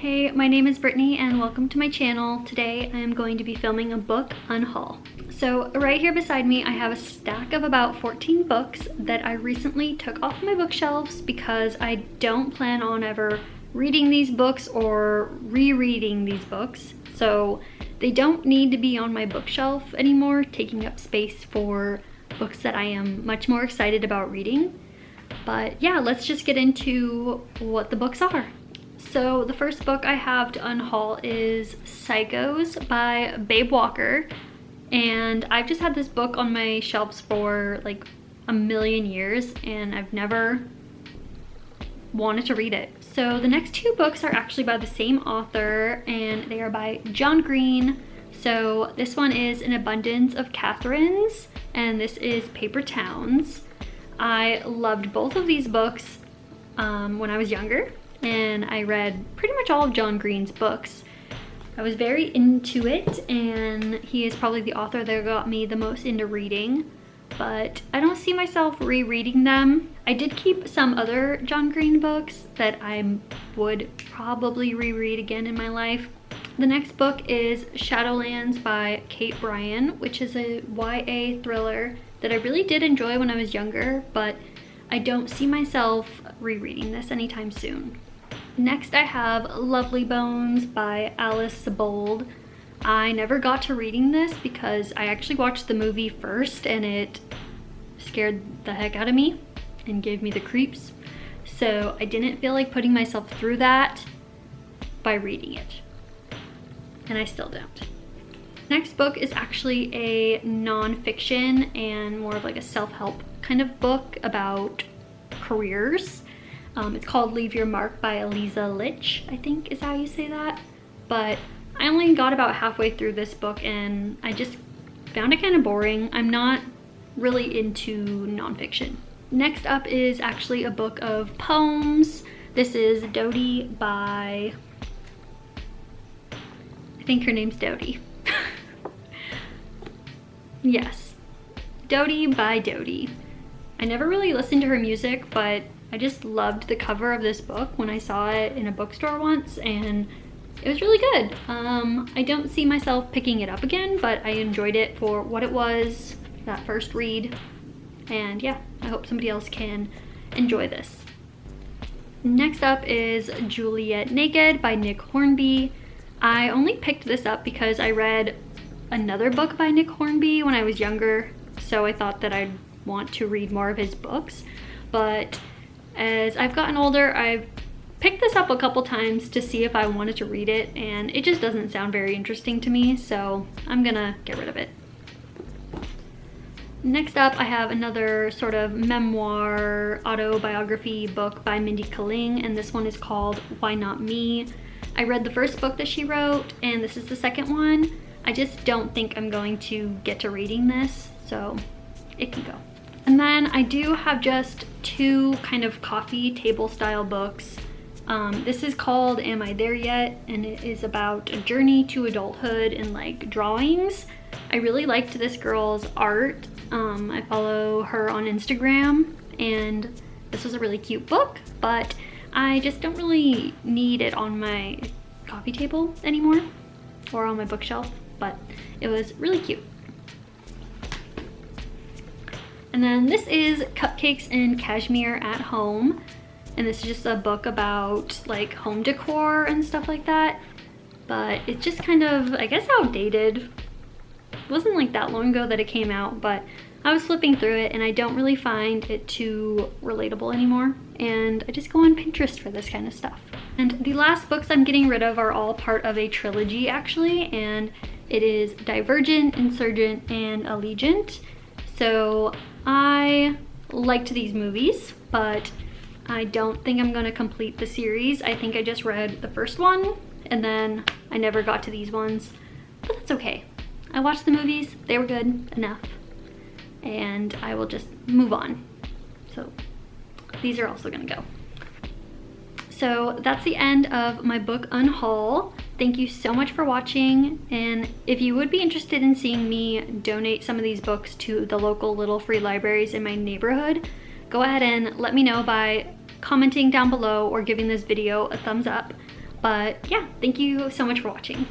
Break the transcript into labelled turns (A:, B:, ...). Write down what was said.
A: Hey, my name is Brittany and welcome to my channel. Today I am going to be filming a book unhaul. So right here beside me I have a stack of about 14 books that I recently took off my bookshelves because I don't plan on ever reading these books or rereading these books. So they don't need to be on my bookshelf anymore, taking up space for books that I am much more excited about reading. But yeah, let's just get into what the books are. So the first book I have to unhaul is Psychos by Babe Walker. And I've just had this book on my shelves for like a million years and I've never wanted to read it. So the next two books are actually by the same author and they are by John Green. So this one is An Abundance of Catherines and this is Paper Towns. I loved both of these books when I was younger. And I read pretty much all of John Green's books. I was very into it and he is probably the author that got me the most into reading, but I don't see myself rereading them. I did keep some other John Green books that I would probably reread again in my life. The next book is Shadowlands by Kate Bryan, which is a YA thriller that I really did enjoy when I was younger, but I don't see myself rereading this anytime soon. Next I have Lovely Bones by Alice Sebold. I never got to reading this because I actually watched the movie first and it scared the heck out of me and gave me the creeps. So I didn't feel like putting myself through that by reading it. And I still don't. Next book is actually a nonfiction and more of like a self-help kind of book about careers. It's called Leave Your Mark by Eliza Litch, I think is how you say that. But I only got about halfway through this book and I just found it kind of boring. I'm not really into nonfiction. Next up is actually a book of poems. This is Dodie by, I think her name's Dodie. Yes, Dodie by Dodie. I never really listened to her music, but I just loved the cover of this book when I saw it in a bookstore once and it was really good. I don't see myself picking it up again, but I enjoyed it for what it was, that first read. And yeah, I hope somebody else can enjoy this. Next up is Juliet Naked by Nick Hornby. I only picked this up because I read another book by Nick Hornby when I was younger, so I thought that I'd want to read more of his books. But as I've gotten older, I've picked this up a couple times to see if I wanted to read it, and it just doesn't sound very interesting to me, so I'm gonna get rid of it. Next up, I have another sort of memoir autobiography book by Mindy Kaling, and this one is called Why Not Me? I read the first book that she wrote, and this is the second one. I just don't think I'm going to get to reading this, so it can go. And then I do have just two kind of coffee table style books. This is called Am I There Yet? And it is about a journey to adulthood and like drawings. I really liked this girl's art. I follow her on Instagram and this was a really cute book, but I just don't really need it on my coffee table anymore or on my bookshelf, but it was really cute. And then this is Cupcakes and Cashmere at Home. And this is just a book about like home decor and stuff like that. But it's just kind of, I guess, outdated. It wasn't like that long ago that it came out, but I was flipping through it and I don't really find it too relatable anymore. And I just go on Pinterest for this kind of stuff. And the last books I'm getting rid of are all part of a trilogy actually. And it is Divergent, Insurgent, and Allegiant. So I liked these movies, but I don't think I'm gonna complete the series. I think I just read the first one and then I never got to these ones, but that's okay. I watched the movies, they were good enough, and I will just move on. So these are also gonna go. So that's the end of my book unhaul. Thank you so much for watching, and if you would be interested in seeing me donate some of these books to the local little free libraries in my neighborhood, go ahead and let me know by commenting down below or giving this video a thumbs up. But yeah, thank you so much for watching.